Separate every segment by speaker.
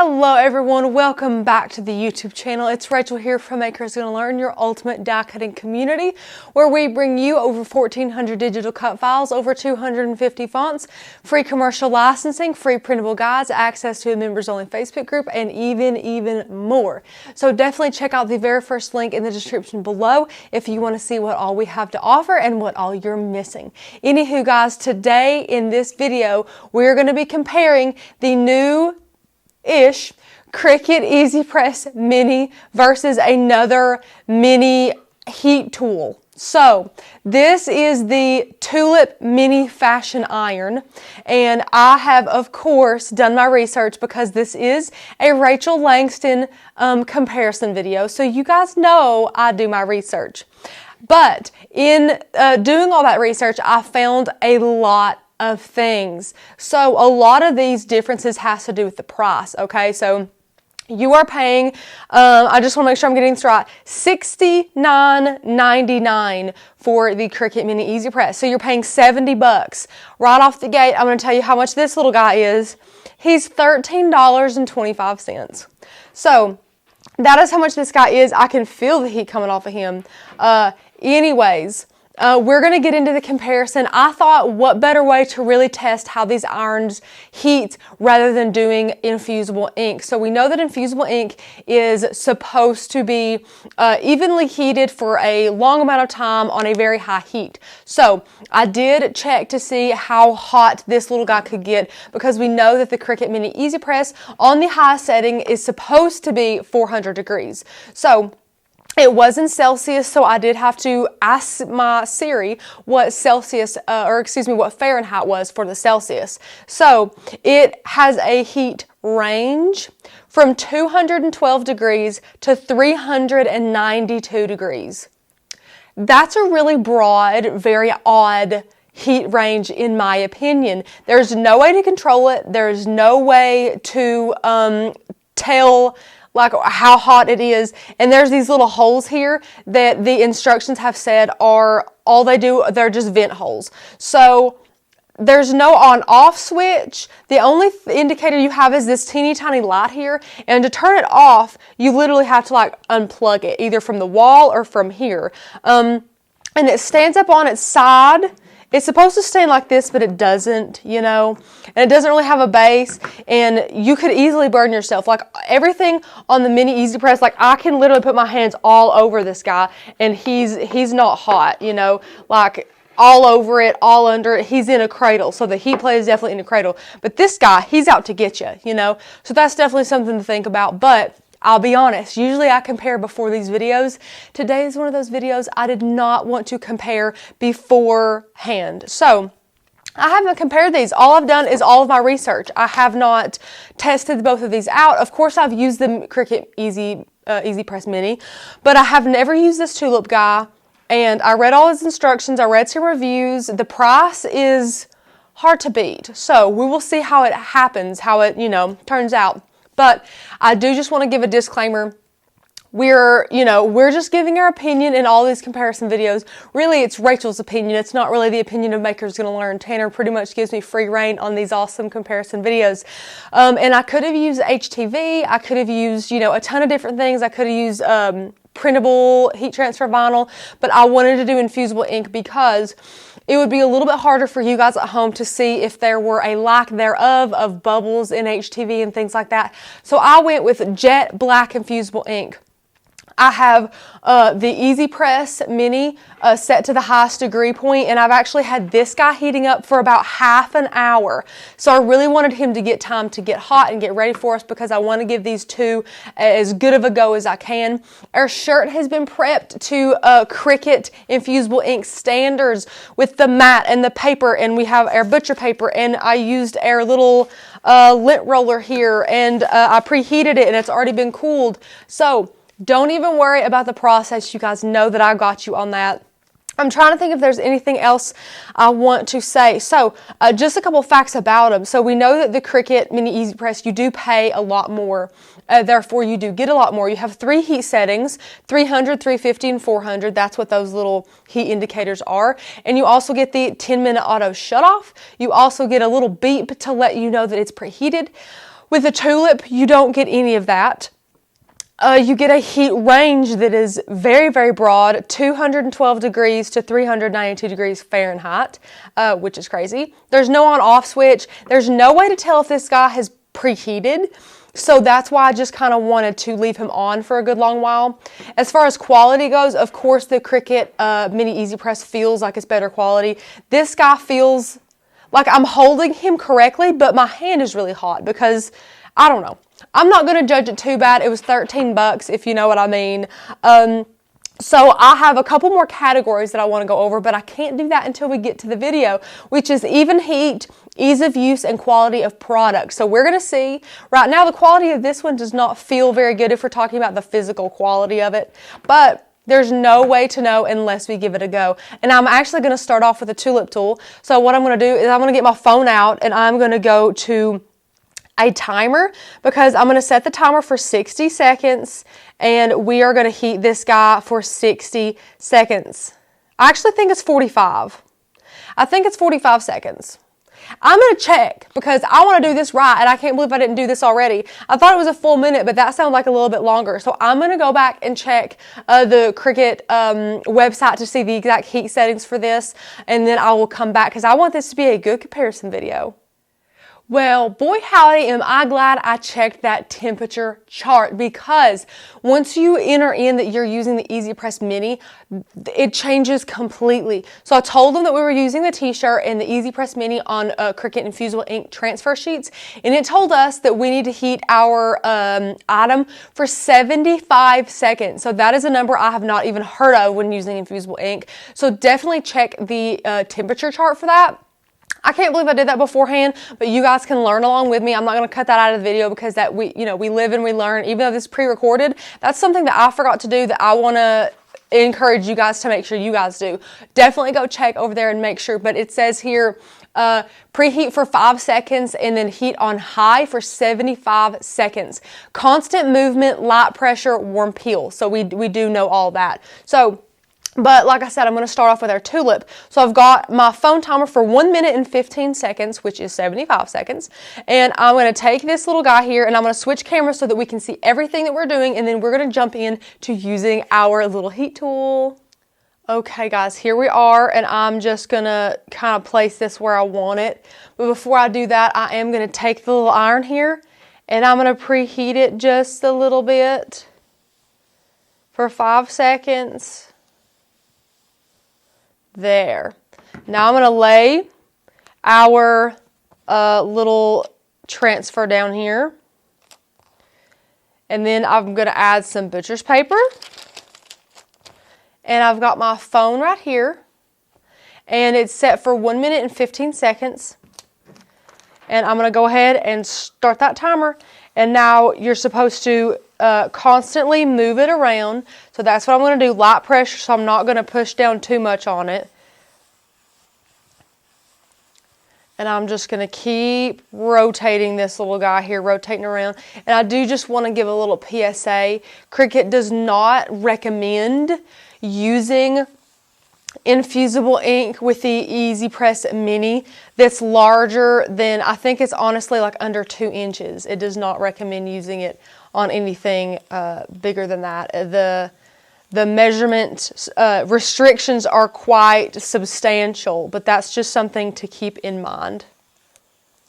Speaker 1: Hello everyone, welcome back to the YouTube channel. It's Rachel here from Makers Gonna Learn, your ultimate die cutting community, where we bring you over 1,400 digital cut files, over 250 fonts, free commercial licensing, free printable guides, access to a members only Facebook group, and even more. So definitely check out the very first link in the description below if you want to see what all we have to offer and what all you're missing. Anywho guys, today in this video, we're going to be comparing the new-ish Cricut EasyPress Mini versus another mini heat tool. So this is the Tulip mini fashion iron, and I have of course done my research because this is a Rachel Langston comparison video, so you guys know I do my research. But in doing all that research, I found a lot of things. So a lot of these differences has to do with the price, okay? So you are paying, I just want to make sure I'm getting this right, $69.99 for the Cricut Mini EasyPress. So you're paying 70 bucks. Right off the gate, I'm going to tell you how much this little guy is. He's $13.25. So that is how much this guy is. I can feel the heat coming off of him. Anyways, we're going to get into the comparison. I thought what better way to really test how these irons heat rather than doing infusible ink. So we know that infusible ink is supposed to be evenly heated for a long amount of time on a very high heat. So I did check to see how hot this little guy could get, because we know that the Cricut Mini EasyPress on the high setting is supposed to be 400 degrees. So it was in Celsius, so I did have to ask my Siri what what Fahrenheit was for the Celsius. So it has a heat range from 212 degrees to 392 degrees. That's a really broad, very odd heat range in my opinion. There's no way to control it. There's no way to tell like how hot it is, and there's these little holes here that the instructions have said are all they do, they're just vent holes. So there's no on-off switch. The only indicator you have is this teeny tiny light here, and to turn it off you literally have to like unplug it either from the wall or from here, and it stands up on its side. It's supposed to stand like this, but it doesn't, you know, and it doesn't really have a base, and you could easily burn yourself. Like everything on the Mini EasyPress, like I can literally put my hands all over this guy, and he's not hot, you know, like all over it, all under it. He's in a cradle, so the heat plate is definitely in a cradle. But this guy, he's out to get you, you know, so that's definitely something to think about. But I'll be honest, usually I compare before these videos. Today is one of those videos I did not want to compare beforehand. So I haven't compared these. All I've done is all of my research. I have not tested both of these out. Of course, I've used the Cricut EasyPress Mini, but I have never used this Tulip guy. And I read all his instructions. I read some reviews. The price is hard to beat. So we will see how it happens, how it, you know, turns out. But I do just want to give a disclaimer. We're just giving our opinion in all these comparison videos. Really, it's Rachel's opinion. It's not really the opinion of Makers Gonna Learn. Tanner pretty much gives me free reign on these awesome comparison videos. And I could have used HTV. I could have used, you know, a ton of different things. I could have used printable heat transfer vinyl, but I wanted to do infusible ink because it would be a little bit harder for you guys at home to see if there were a lack thereof of bubbles in HTV and things like that. So I went with jet black infusible ink. I have the EasyPress Mini set to the highest degree point, and I've actually had this guy heating up for about half an hour. So I really wanted him to get time to get hot and get ready for us, because I want to give these two as good of a go as I can. Our shirt has been prepped to Cricut Infusible Ink standards with the mat and the paper, and we have our butcher paper, and I used our little lint roller here, and I preheated it, and it's already been cooled. So don't even worry about the process. You guys know that I got you on that. I'm trying to think if there's anything else I want to say. So just a couple facts about them. So we know that the Cricut Mini EasyPress, you do pay a lot more. Therefore, you do get a lot more. You have 3 heat settings, 300, 350, and 400. That's what those little heat indicators are. And you also get the 10-minute auto shutoff. You also get a little beep to let you know that it's preheated. With the Tulip, you don't get any of that. You get a heat range that is very, very broad, 212 degrees to 392 degrees Fahrenheit, which is crazy. There's no on-off switch. There's no way to tell if this guy has preheated. So that's why I just kind of wanted to leave him on for a good long while. As far as quality goes, of course, the Cricut Mini EasyPress feels like it's better quality. This guy feels like I'm holding him correctly, but my hand is really hot because, I don't know. I'm not going to judge it too bad. It was $13, if you know what I mean. So I have a couple more categories that I want to go over, but I can't do that until we get to the video, which is even heat, ease of use, and quality of product. So we're going to see. Right now, the quality of this one does not feel very good if we're talking about the physical quality of it, but there's no way to know unless we give it a go. And I'm actually going to start off with a Tulip tool. So what I'm going to do is I'm going to get my phone out and I'm going to go to a timer, because I'm going to set the timer for 60 seconds and we are going to heat this guy for 60 seconds. I actually think it's 45. I think it's 45 seconds. I'm going to check because I want to do this right and I can't believe I didn't do this already. I thought it was a full minute, but that sounded like a little bit longer. So I'm going to go back and check the Cricut website to see the exact heat settings for this, and then I will come back because I want this to be a good comparison video. Well, boy howdy, am I glad I checked that temperature chart, because once you enter in that you're using the EasyPress Mini, it changes completely. So I told them that we were using the t-shirt and the EasyPress Mini on Cricut Infusible Ink transfer sheets, and it told us that we need to heat our item for 75 seconds. So that is a number I have not even heard of when using Infusible Ink. So definitely check the temperature chart for that. I can't believe I did that beforehand, but you guys can learn along with me. I'm not going to cut that out of the video because that we live and we learn. Even though this is pre-recorded, that's something that I forgot to do that I want to encourage you guys to make sure you guys do. Definitely go check over there and make sure. But it says here, preheat for 5 seconds and then heat on high for 75 seconds. Constant movement, light pressure, warm peel. So we do know all that. So, but like I said, I'm going to start off with our Tulip. So I've got my phone timer for 1 minute and 15 seconds, which is 75 seconds. And I'm going to take this little guy here and I'm going to switch cameras so that we can see everything that we're doing. And then we're going to jump in to using our little heat tool. Okay guys, here we are, and I'm just going to kind of place this where I want it. But before I do that, I am going to take the little iron here and I'm going to preheat it just a little bit for 5 seconds. There. Now I'm going to lay our little transfer down here. And then I'm going to add some butcher's paper. And I've got my phone right here. And it's set for 1 minute and 15 seconds. And I'm going to go ahead and start that timer. And now you're supposed to constantly move it around. So that's what I'm going to do, light pressure, so I'm not going to push down too much on it. And I'm just going to keep rotating this little guy here, rotating around. And I do just want to give a little PSA. Cricut does not recommend using Infusible Ink with the EasyPress Mini that's larger than, I think it's honestly like under 2 inches. It does not recommend using it on anything bigger than that. The measurement restrictions are quite substantial, but that's just something to keep in mind.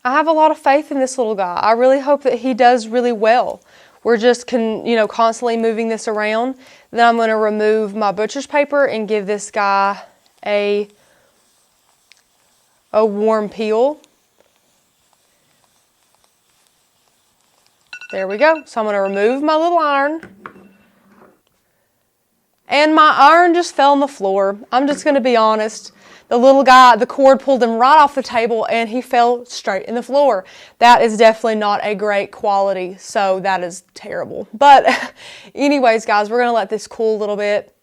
Speaker 1: I have a lot of faith in this little guy. I really hope that he does really well. We're just constantly moving this around. Then I'm going to remove my butcher's paper and give this guy a warm peel. There we go. So I'm going to remove my little iron. And my iron just fell on the floor. I'm just going to be honest. The little guy, the cord pulled him right off the table and he fell straight in the floor. That is definitely not a great quality, so that is terrible. But anyways, guys, we're going to let this cool a little bit.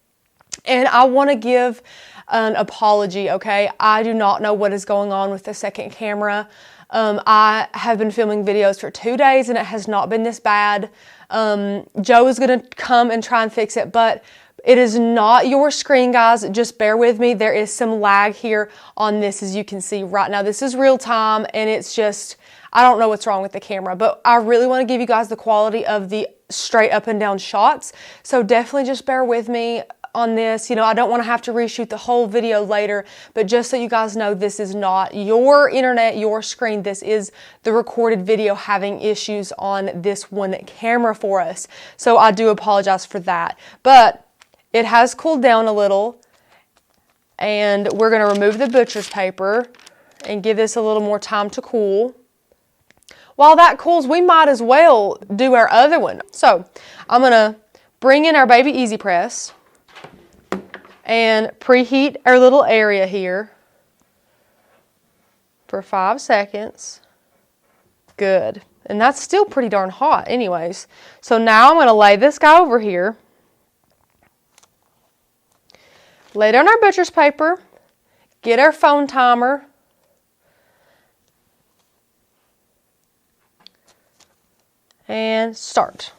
Speaker 1: And I want to give an apology, okay? I do not know what is going on with the second camera. I have been filming videos for 2 days and it has not been this bad. Joe is going to come and try and fix it, but it is not your screen, guys. Just bear with me. There is some lag here on this, as you can see right now. This is real time, and it's just, I don't know what's wrong with the camera, but I really want to give you guys the quality of the straight up and down shots. So definitely just bear with me on this. You know, I don't want to have to reshoot the whole video later, but just so you guys know, this is not your internet, your screen. This is the recorded video having issues on this one camera for us. So I do apologize for that, but it has cooled down a little, and we're going to remove the butcher's paper and give this a little more time to cool. While that cools, we might as well do our other one. So I'm going to bring in our baby EasyPress and preheat our little area here for 5 seconds. Good. And that's still pretty darn hot anyways. So now I'm going to lay this guy over here. Lay down our butcher's paper. Get our phone timer. And start.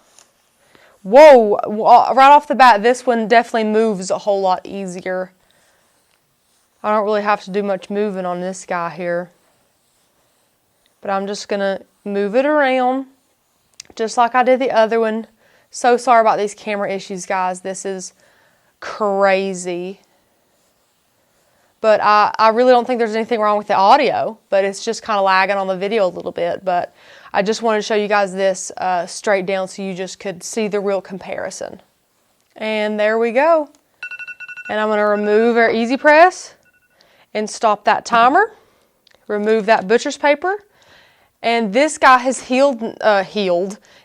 Speaker 1: Whoa, right off the bat, this one definitely moves a whole lot easier. I don't really have to do much moving on this guy here. But I'm just going to move it around, just like I did the other one. So sorry about these camera issues, guys. This is crazy. But I really don't think there's anything wrong with the audio, but it's just kind of lagging on the video a little bit. But I just wanted to show you guys this straight down so you just could see the real comparison. And there we go. And I'm going to remove our EasyPress and stop that timer. Remove that butcher's paper. And this guy has healed.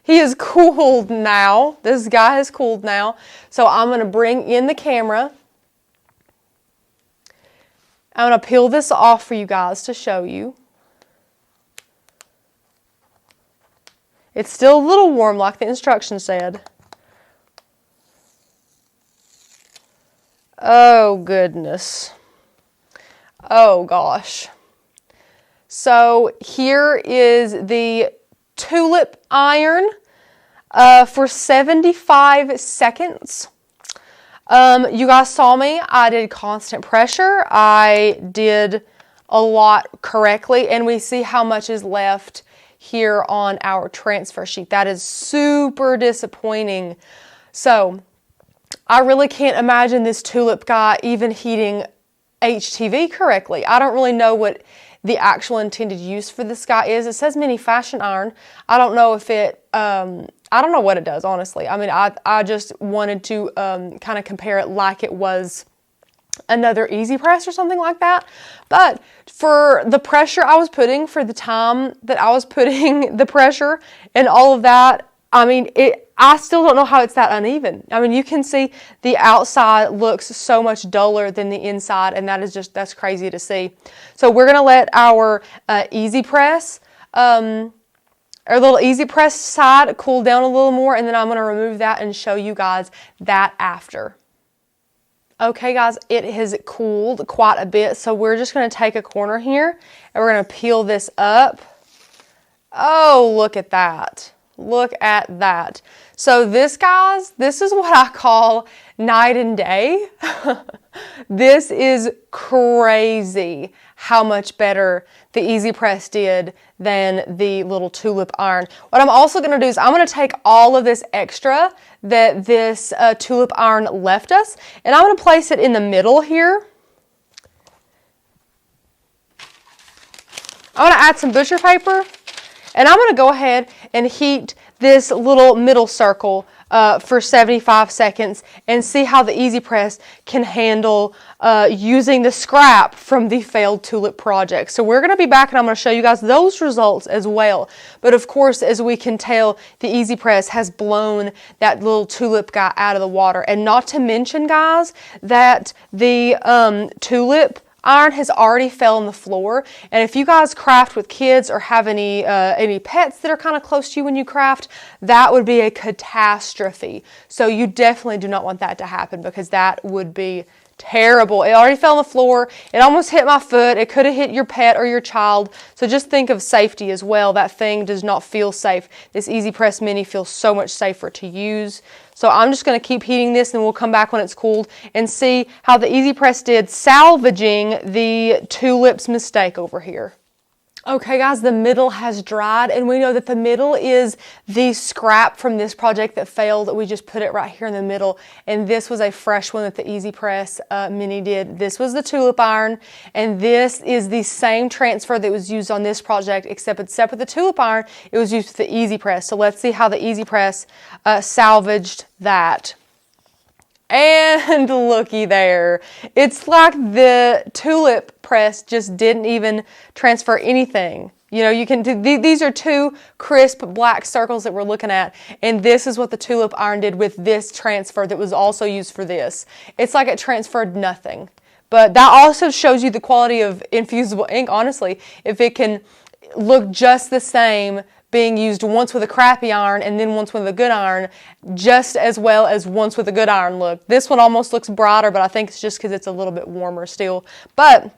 Speaker 1: He is cooled now. This guy has cooled now. So I'm going to bring in the camera. I'm going to peel this off for you guys to show you. It's still a little warm like the instructions said. Oh goodness. Oh gosh. So here is the Tulip iron for 75 seconds. You guys saw me. I did constant pressure. I did a lot correctly, and we see how much is left here on our transfer sheet. That is super disappointing. So I really can't imagine this Tulip guy even heating HTV correctly. I don't really know what the actual intended use for this guy is. It says mini fashion iron. I don't know if it, I don't know what it does, honestly. I mean, I just wanted to kind of compare it like it was another EasyPress or something like that. But for the pressure I was putting, for the time that I was putting the pressure and all of that, I mean, I still don't know how it's that uneven. I mean, you can see the outside looks so much duller than the inside, and that's crazy to see. So we're going to let our EasyPress, our little EasyPress side cool down a little more, and then I'm going to remove that and show you guys that after. Okay guys, it has cooled quite a bit, so we're just going to take a corner here, and we're going to peel this up. Oh, look at that. Look at that. So this, guys, this is what I call night and day. This is crazy how much better the EasyPress did than the little Tulip iron. What I'm also going to do is I'm going to take all of this extra that this Tulip iron left us, and I'm going to place it in the middle here. I'm going to add some butcher paper, and I'm going to go ahead and heat this little middle circle for 75 seconds and see how the EasyPress can handle using the scrap from the failed Tulip project. So we're going to be back and I'm going to show you guys those results as well. But of course, as we can tell, the EasyPress has blown that little Tulip guy out of the water. And not to mention, guys, that the Tulip iron has already fell on the floor, and if you guys craft with kids or have any pets that are kind of close to you when you craft, that would be a catastrophe. So you definitely do not want that to happen, because that would be terrible. It already fell on the floor. It almost hit my foot. It could have hit your pet or your child. So just think of safety as well. That thing does not feel safe. This EasyPress Mini feels so much safer to use. So I'm just going to keep heating this, and we'll come back when it's cooled and see how the EasyPress did salvaging the Tulip's mistake over here. Okay guys, the middle has dried, and we know that the middle is the scrap from this project that failed. We just put it right here in the middle, and this was a fresh one that the EasyPress Mini did. This was the Tulip iron, and this is the same transfer that was used on this project, except with the Tulip iron, it was used with the EasyPress. So let's see how the EasyPress salvaged that. And looky there. It's like the Tulip press just didn't even transfer anything. You know, you can do, these are two crisp black circles that we're looking at, and this is what the Tulip iron did with this transfer that was also used for this. It's like it transferred nothing. But that also shows you the quality of infusible ink, honestly. If it can look just the same being used once with a crappy iron and then once with a good iron, just as well as once with a good iron look. This one almost looks brighter, but I think it's just because it's a little bit warmer still. But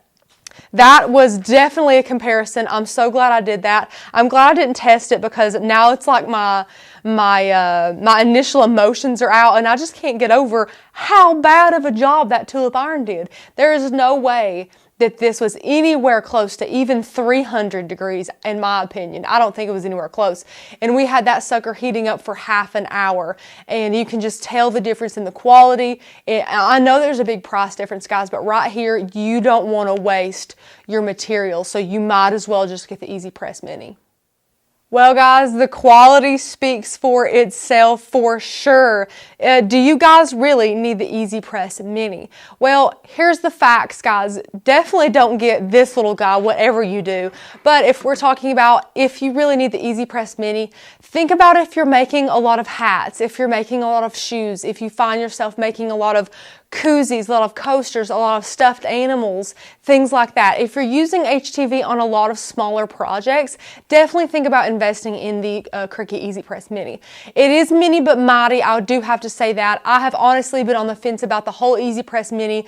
Speaker 1: that was definitely a comparison. I'm so glad I did that. I'm glad I didn't test it, because now it's like my initial emotions are out, and I just can't get over how bad of a job that Tulip iron did. There is no way that this was anywhere close to even 300 degrees, in my opinion. I don't think it was anywhere close. And we had that sucker heating up for half an hour, and you can just tell the difference in the quality. I know there's a big price difference, guys, but right here, you don't want to waste your material, so you might as well just get the EasyPress Mini. Well, guys, the quality speaks for itself for sure. Do you guys really need the EasyPress Mini? Well, here's the facts, guys. Definitely don't get this little guy, whatever you do. But if we're talking about if you really need the EasyPress Mini, think about if you're making a lot of hats, if you're making a lot of shoes, if you find yourself making a lot of koozies, a lot of coasters, a lot of stuffed animals, things like that. If you're using HTV on a lot of smaller projects, definitely think about investing in the Cricut EasyPress Mini. It is mini but mighty, I do have to say that. I have honestly been on the fence about the whole EasyPress Mini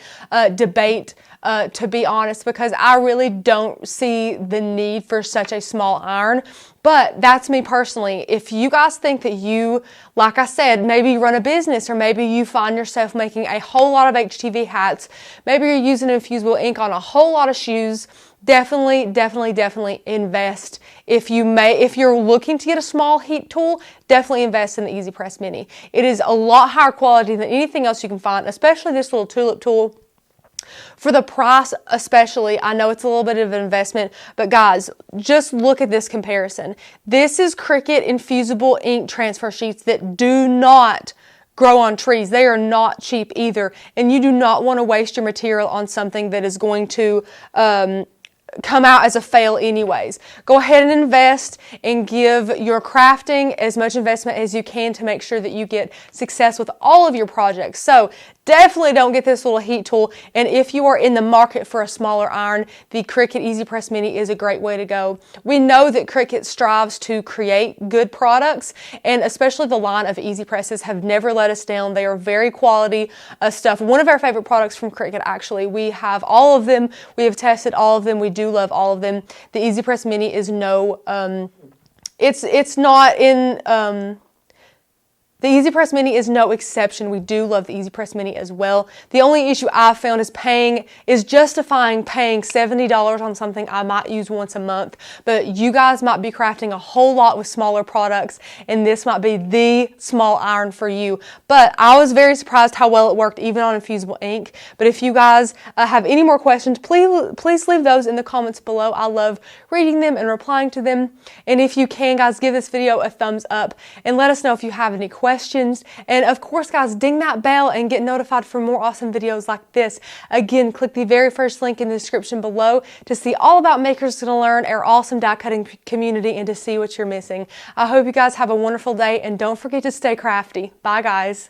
Speaker 1: debate, to be honest, because I really don't see the need for such a small iron. But that's me personally. If you guys think that you, like I said, maybe you run a business, or maybe you find yourself making a whole lot of HTV hats, maybe you're using infusible ink on a whole lot of shoes, definitely invest. If you're looking to get a small heat tool, definitely invest in the EasyPress Mini. It is a lot higher quality than anything else you can find, especially this little Tulip tool. For the price especially, I know it's a little bit of an investment, but guys, just look at this comparison. This is Cricut Infusible Ink transfer sheets that do not grow on trees. They are not cheap either, and you do not want to waste your material on something that is going to come out as a fail anyways. Go ahead and invest and give your crafting as much investment as you can to make sure that you get success with all of your projects. So definitely don't get this little heat tool, and if you are in the market for a smaller iron, the Cricut EasyPress Mini is a great way to go. We know that Cricut strives to create good products, and especially the line of EasyPresses have never let us down. They are very quality stuff. One of our favorite products from Cricut, actually. We have all of them. We have tested all of them. We do love all of them. The EasyPress Mini is no, it's not in, the EasyPress Mini is no exception. We do love the EasyPress Mini as well. The only issue I've found is justifying paying $70 on something I might use once a month, but you guys might be crafting a whole lot with smaller products, and this might be the small iron for you. But I was very surprised how well it worked even on infusible ink. But if you guys have any more questions, please leave those in the comments below. I love reading them and replying to them. And if you can, guys, give this video a thumbs up and let us know if you have any questions. And of course, guys, ding that bell and get notified for more awesome videos like this. Again, click the very first link in the description below to see all about Makers Gonna Learn, our awesome die cutting community, and to see what you're missing. I hope you guys have a wonderful day, and don't forget to stay crafty. Bye, guys.